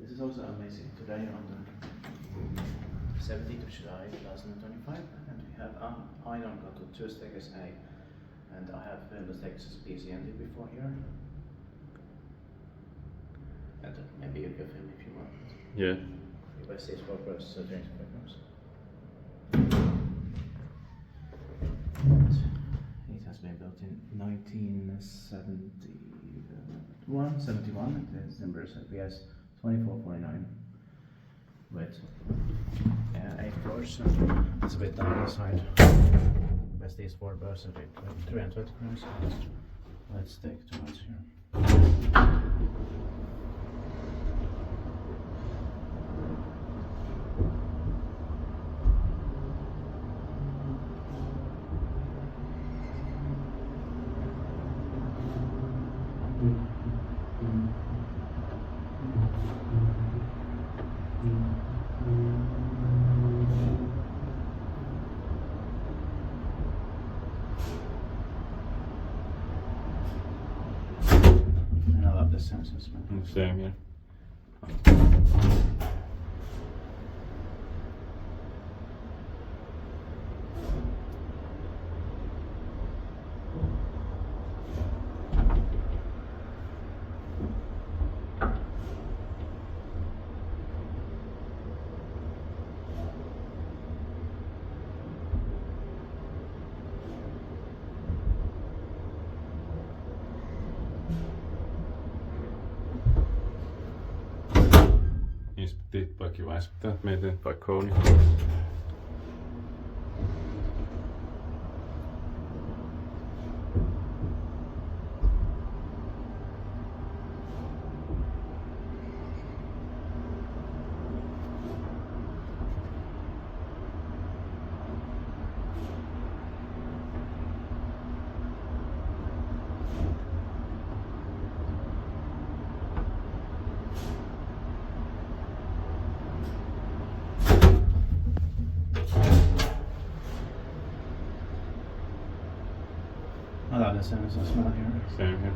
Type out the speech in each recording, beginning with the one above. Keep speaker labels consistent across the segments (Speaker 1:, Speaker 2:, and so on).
Speaker 1: This is also amazing. Today on the 17th of July 2025, and we have Ainonkatu 2 staircase A, and I have filmed the staircase BCND before here. And maybe you can film if you want.
Speaker 2: Yeah.
Speaker 1: If I see photographs, so change photographs. It has been built in 1971, the December CPS 2449 with 8 floors. It's a bit down the side. Best these 4 berths at 320 crowns. Let's take towards here. And I love the sense as well.
Speaker 2: Same here. Inspecteert pakje wijsbetaald met een balkon.
Speaker 1: I love the sense of smell here.
Speaker 2: Same here.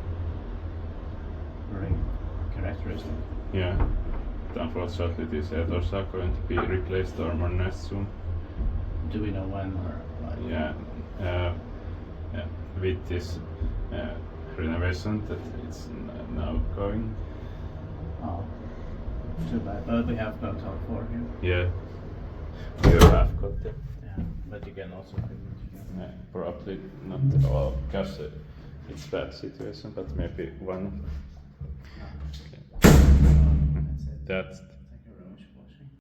Speaker 1: Very characteristic.
Speaker 2: Yeah. Unfortunately, these doors are going to be replaced or modernized soon.
Speaker 1: Do we know when or like?
Speaker 2: Yeah. With this renovation that it's now going.
Speaker 1: Oh, too bad. But we have got all 4 here.
Speaker 2: Yeah. You have got it.
Speaker 1: Yeah, but you can also film it together.
Speaker 2: Probably not all because it's bad situation, but maybe one.
Speaker 1: That's it.
Speaker 2: That's